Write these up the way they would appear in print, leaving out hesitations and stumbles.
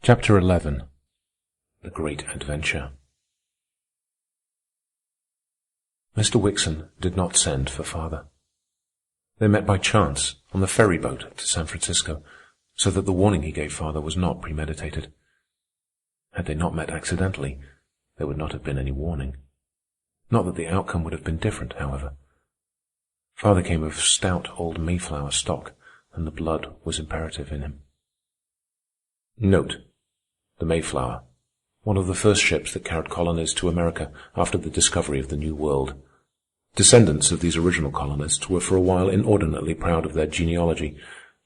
Chapter 11. The Great Adventure. Mr. Wickson did not send for father. They met by chance on the ferry boat to San Francisco, so that the warning he gave father was not premeditated. Had they not met accidentally, there would not have been any warning. Not that the outcome would have been different, however. Father came of stout old Mayflower stock, and the blood was imperative in him. Note: the Mayflower, one of the first ships that carried colonies to America after the discovery of the New World. Descendants of these original colonists were for a while inordinately proud of their genealogy,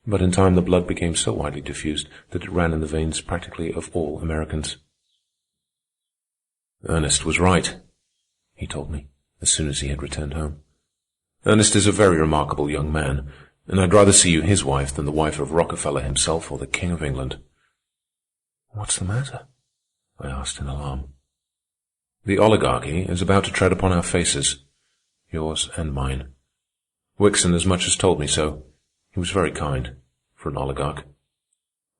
but in time the blood became so widely diffused that it ran in the veins practically of all Americans. Ernest was right, he told me, as soon as he had returned home. Ernest is a very remarkable young man, and I'd rather see you his wife than the wife of Rockefeller himself or the King of England. What's the matter? I asked in alarm. The oligarchy is about to tread upon our faces, yours and mine. Wickson as much as told me so. He was very kind, for an oligarch.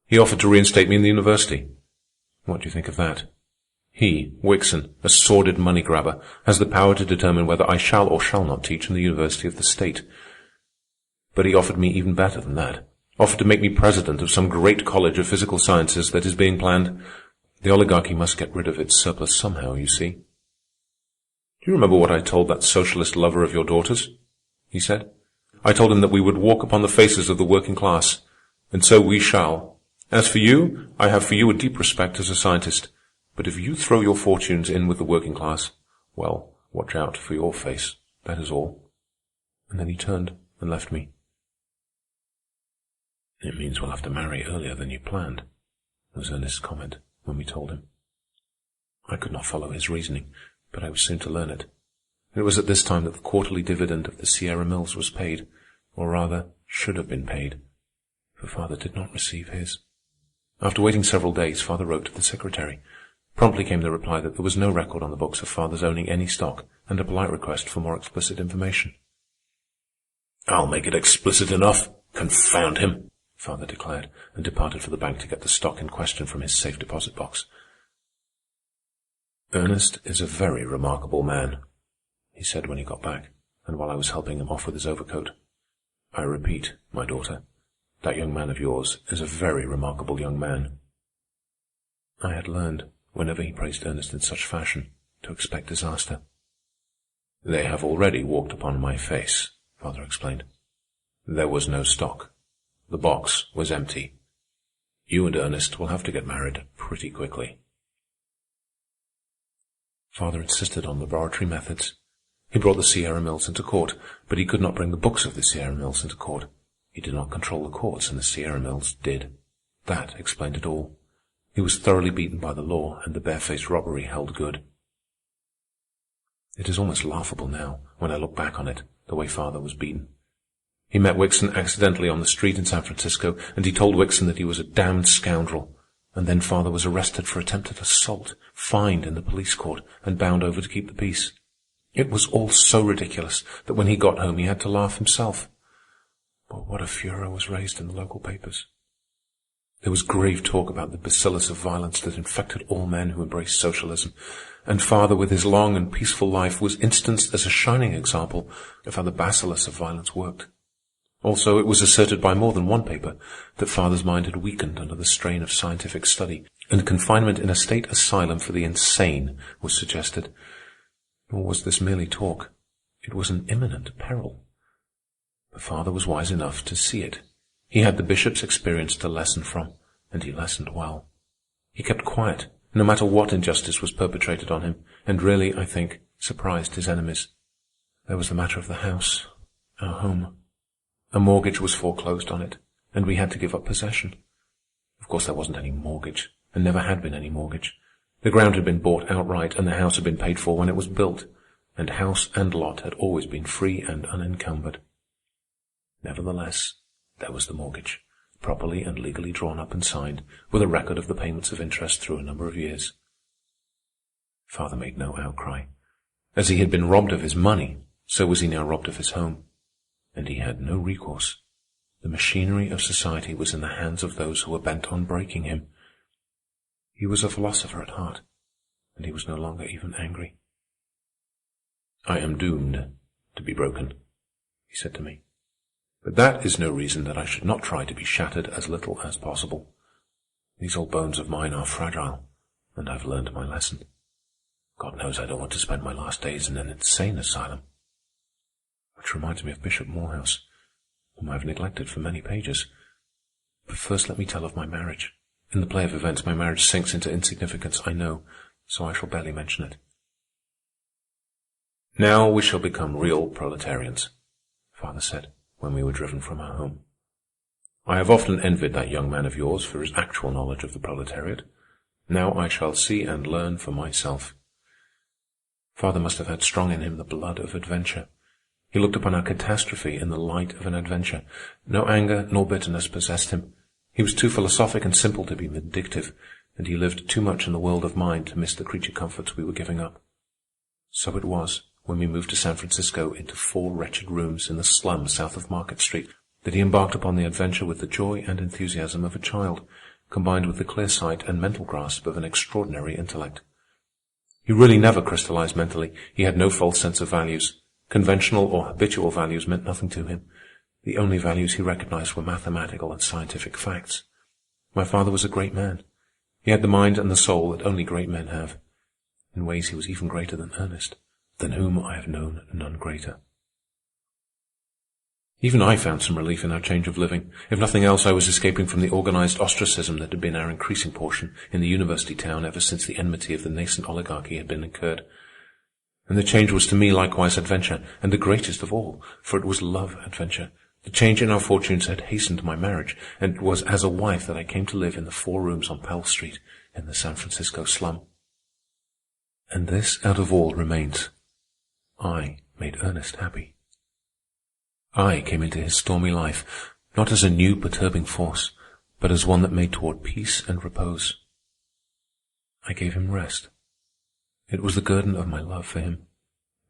He offered to reinstate me in the university. What do you think of that? He, Wickson, a sordid money grabber, has the power to determine whether I shall or shall not teach in the university of the state. But he offered me even better than that. Offered to make me president of some great college of physical sciences that is being planned. The oligarchy must get rid of its surplus somehow, you see. Do you remember what I told that socialist lover of your daughter's? He said. I told him that we would walk upon the faces of the working class, and so we shall. As for you, I have for you a deep respect as a scientist, but if you throw your fortunes in with the working class, well, watch out for your face, that is all. And then he turned and left me. It means we'll have to marry earlier than you planned, was Ernest's comment when we told him. I could not follow his reasoning, but I was soon to learn it. It was at this time that the quarterly dividend of the Sierra Mills was paid, or rather, should have been paid, for father did not receive his. After waiting several days, father wrote to the secretary. Promptly came the reply that there was no record on the books of father's owning any stock, and a polite request for more explicit information. I'll make it explicit enough, confound him, father declared, and departed for the bank to get the stock in question from his safe deposit box. Ernest is a very remarkable man, he said when he got back, and while I was helping him off with his overcoat. I repeat, my daughter, that young man of yours is a very remarkable young man. I had learned, whenever he praised Ernest in such fashion, to expect disaster. They have already walked upon my face, father explained. There was no stock. The box was empty. You and Ernest will have to get married pretty quickly. Father insisted on laboratory methods. He brought the Sierra Mills into court, but he could not bring the books of the Sierra Mills into court. He did not control the courts, and the Sierra Mills did. That explained it all. He was thoroughly beaten by the law, and the barefaced robbery held good. It is almost laughable now, when I look back on it, the way father was beaten. He met Wickson accidentally on the street in San Francisco, and he told Wickson that he was a damned scoundrel. And then father was arrested for attempted assault, fined in the police court, and bound over to keep the peace. It was all so ridiculous that when he got home he had to laugh himself. But what a furor was raised in the local papers. There was grave talk about the bacillus of violence that infected all men who embraced socialism, and father, with his long and peaceful life, was instanced as a shining example of how the bacillus of violence worked. Also, it was asserted by more than one paper that father's mind had weakened under the strain of scientific study, and confinement in a state asylum for the insane was suggested. Nor was this merely talk. It was an imminent peril. But father was wise enough to see it. He had the bishop's experience to lesson from, and he lessoned well. He kept quiet, no matter what injustice was perpetrated on him, and really, I think, surprised his enemies. There was the matter of the house, our home. A mortgage was foreclosed on it, and we had to give up possession. Of course, there wasn't any mortgage, and never had been any mortgage. The ground had been bought outright, and the house had been paid for when it was built, and house and lot had always been free and unencumbered. Nevertheless, there was the mortgage, properly and legally drawn up and signed, with a record of the payments of interest through a number of years. Father made no outcry. As he had been robbed of his money, so was he now robbed of his home. And he had no recourse. The machinery of society was in the hands of those who were bent on breaking him. He was a philosopher at heart, and he was no longer even angry. "I am doomed to be broken," he said to me. "But that is no reason that I should not try to be shattered as little as possible. These old bones of mine are fragile, and I've learned my lesson. God knows I don't want to spend my last days in an insane asylum." Which reminds me of Bishop Morehouse, whom I have neglected for many pages. But first let me tell of my marriage. In the play of events, my marriage sinks into insignificance, I know, so I shall barely mention it. "Now we shall become real proletarians," Father said, when we were driven from our home. "I have often envied that young man of yours for his actual knowledge of the proletariat. Now I shall see and learn for myself." Father must have had strong in him the blood of adventure. He looked upon our catastrophe in the light of an adventure. No anger nor bitterness possessed him. He was too philosophic and simple to be vindictive, and he lived too much in the world of mind to miss the creature comforts we were giving up. So it was, when we moved to San Francisco into 4 wretched rooms in the slums south of Market Street, that he embarked upon the adventure with the joy and enthusiasm of a child, combined with the clear sight and mental grasp of an extraordinary intellect. He really never crystallized mentally. He had no false sense of values. Conventional or habitual values meant nothing to him. The only values he recognized were mathematical and scientific facts. My father was a great man. He had the mind and the soul that only great men have. In ways he was even greater than Ernest, than whom I have known none greater. Even I found some relief in our change of living. If nothing else, I was escaping from the organized ostracism that had been our increasing portion in the university town ever since the enmity of the nascent oligarchy had been incurred. And the change was to me likewise adventure, and the greatest of all, for it was love adventure. The change in our fortunes had hastened my marriage, and it was as a wife that I came to live in the 4 rooms on Pell Street in the San Francisco slum. And this, out of all, remains. I made Ernest happy. I came into his stormy life, not as a new perturbing force, but as one that made toward peace and repose. I gave him rest. It was the guerdon of my love for him.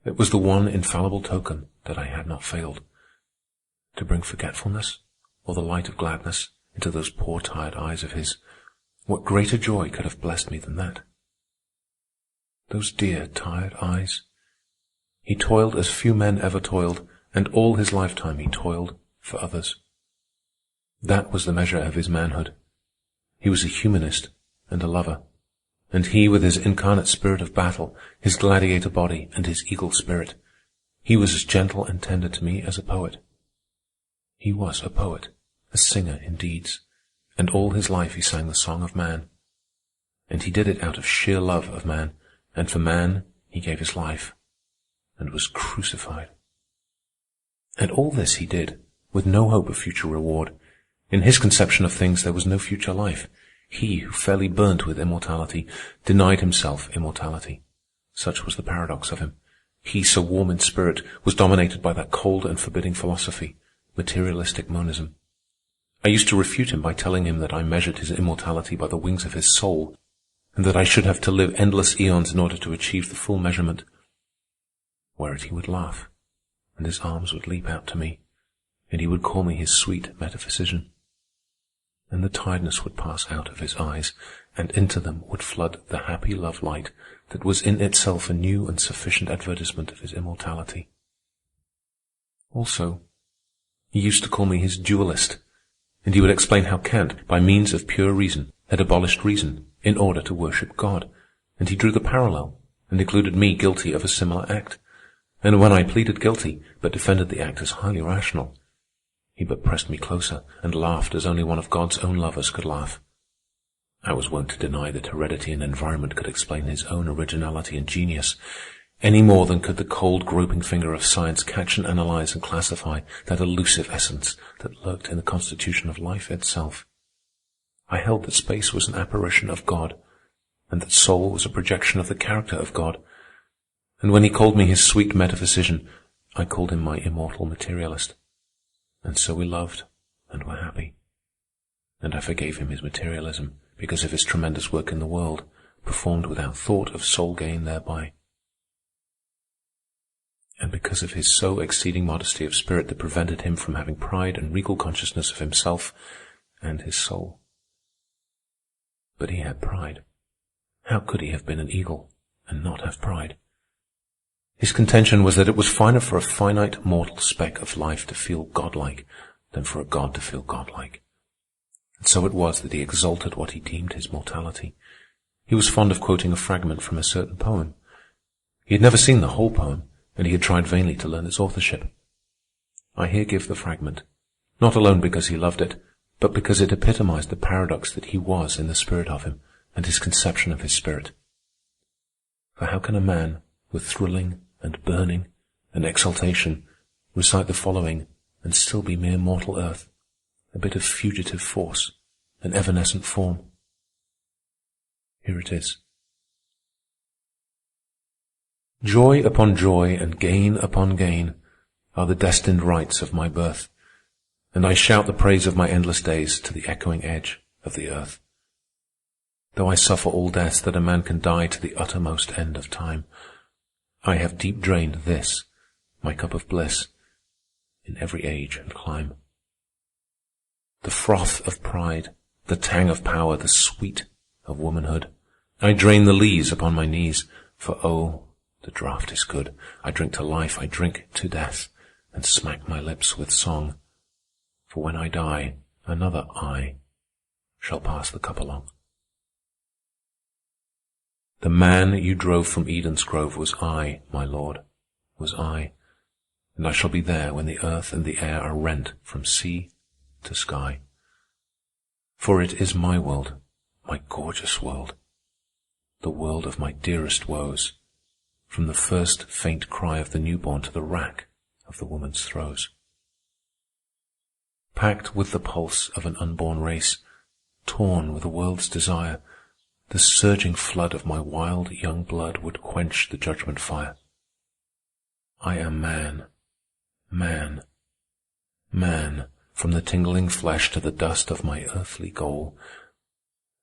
It was the one infallible token that I had not failed. To bring forgetfulness, or the light of gladness, into those poor tired eyes of his, what greater joy could have blessed me than that? Those dear tired eyes. He toiled as few men ever toiled, and all his lifetime he toiled for others. That was the measure of his manhood. He was a humanist and a lover, and he with his incarnate spirit of battle, his gladiator body, and his eagle spirit, he was as gentle and tender to me as a poet. He was a poet, a singer in deeds, and all his life he sang the song of man. And he did it out of sheer love of man, and for man he gave his life, and was crucified. And all this he did, with no hope of future reward. In his conception of things there was no future life. He, who fairly burnt with immortality, denied himself immortality. Such was the paradox of him. He, so warm in spirit, was dominated by that cold and forbidding philosophy, materialistic monism. I used to refute him by telling him that I measured his immortality by the wings of his soul, and that I should have to live endless eons in order to achieve the full measurement. Whereat he would laugh, and his arms would leap out to me, and he would call me his sweet metaphysician. And the tiredness would pass out of his eyes, and into them would flood the happy love light that was in itself a new and sufficient advertisement of his immortality. Also, he used to call me his dualist, and he would explain how Kant, by means of pure reason, had abolished reason in order to worship God, and he drew the parallel, and included me guilty of a similar act. And when I pleaded guilty, but defended the act as highly rational, he but pressed me closer and laughed as only one of God's own lovers could laugh. I was wont to deny that heredity and environment could explain his own originality and genius, any more than could the cold, groping finger of science catch and analyze and classify that elusive essence that lurked in the constitution of life itself. I held that space was an apparition of God, and that soul was a projection of the character of God. And when he called me his sweet metaphysician, I called him my immortal materialist. And so we loved and were happy. And I forgave him his materialism because of his tremendous work in the world, performed without thought of soul gain thereby. And because of his so exceeding modesty of spirit that prevented him from having pride and regal consciousness of himself and his soul. But he had pride, How could he have been an eagle and not have pride? His contention was that it was finer for a finite mortal speck of life to feel godlike than for a god to feel godlike. And so it was that he exalted what he deemed his mortality. He was fond of quoting a fragment from a certain poem. He had never seen the whole poem, and he had tried vainly to learn its authorship. I here give the fragment, not alone because he loved it, but because it epitomized the paradox that he was in the spirit of him and his conception of his spirit. For how can a man, with thrilling and burning and exaltation, recite the following and still be mere mortal earth, a bit of fugitive force, an evanescent form? Here it is. Joy upon joy and gain upon gain are the destined rights of my birth, and I shout the praise of my endless days to the echoing edge of the earth. Though I suffer all deaths that a man can die to the uttermost end of time, I have deep drained this, my cup of bliss, in every age and clime. The froth of pride, the tang of power, the sweet of womanhood, I drain the lees upon my knees, for oh, the draught is good. I drink to life, I drink to death, and smack my lips with song. For when I die, another I shall pass the cup along. The man you drove from Eden's grove was I, my Lord, was I, and I shall be there when the earth and the air are rent from sea to sky. For it is my world, my gorgeous world, the world of my dearest woes, from the first faint cry of the newborn to the rack of the woman's throes. Packed with the pulse of an unborn race, torn with the world's desire, the surging flood of my wild young blood would quench the judgment fire. I am man, man, man, from the tingling flesh to the dust of my earthly goal,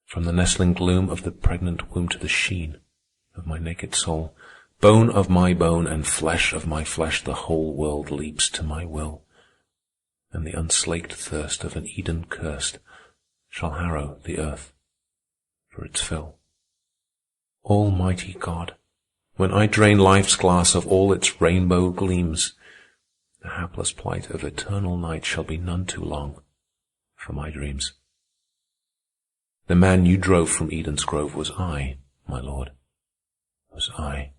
from the nestling gloom of the pregnant womb to the sheen of my naked soul. Bone of my bone and flesh of my flesh, the whole world leaps to my will, and the unslaked thirst of an Eden cursed shall harrow the earth for its fill. Almighty God, when I drain life's glass of all its rainbow gleams, the hapless plight of eternal night shall be none too long for my dreams. The man you drove from Eden's grove was I, my Lord, was I.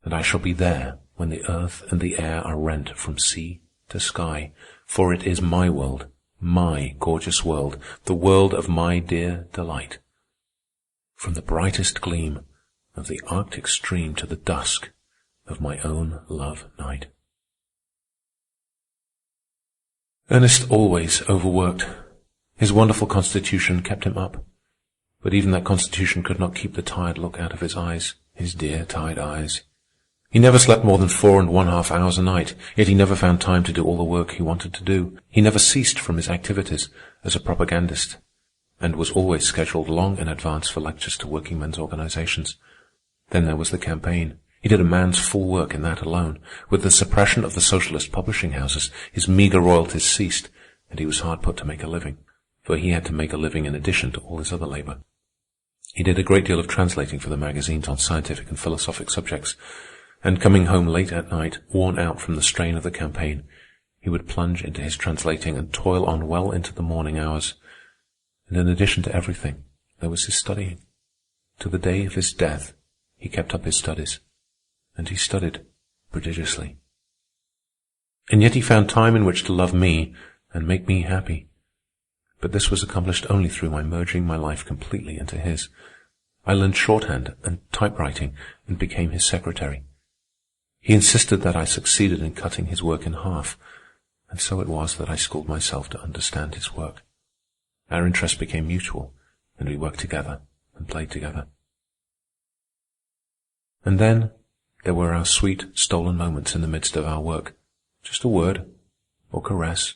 And I shall be there when the earth and the air are rent from sea to sky, for it is my world, my gorgeous world, the world of my dear delight. From the brightest gleam of the Arctic stream to the dusk of my own love night. Ernest always overworked. His wonderful constitution kept him up, but even that constitution could not keep the tired look out of his eyes, his dear tired eyes. He never slept more than 4½ hours a night, yet he never found time to do all the work he wanted to do. He never ceased from his activities as a propagandist, and was always scheduled long in advance for lectures to working men's organizations. Then there was the campaign. He did a man's full work in that alone. With the suppression of the socialist publishing houses, his meager royalties ceased, and he was hard put to make a living, for he had to make a living in addition to all his other labor. He did a great deal of translating for the magazines on scientific and philosophic subjects, and coming home late at night, worn out from the strain of the campaign, he would plunge into his translating and toil on well into the morning hours. And in addition to everything, there was his studying. To the day of his death, he kept up his studies, and he studied prodigiously. And yet he found time in which to love me and make me happy. But this was accomplished only through my merging my life completely into his. I learned shorthand and typewriting and became his secretary. He insisted that I succeeded in cutting his work in half, and so it was that I schooled myself to understand his work. Our interests became mutual, and we worked together and played together. And then there were our sweet, stolen moments in the midst of our work. Just a word, or caress,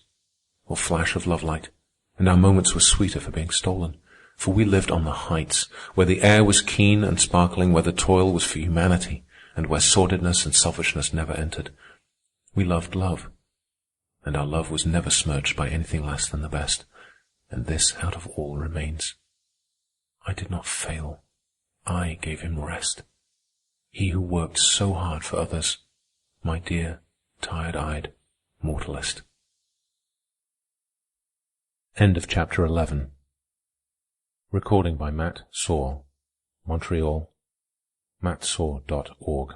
or flash of lovelight, and our moments were sweeter for being stolen. For we lived on the heights, where the air was keen and sparkling, where the toil was for humanity, and where sordidness and selfishness never entered. We loved love, and our love was never smirched by anything less than the best, and this out of all remains. I did not fail. I gave him rest. He who worked so hard for others, my dear, tired-eyed mortalist. End of chapter 11. Recording by Matt Saw, Montreal, mattsaw.org.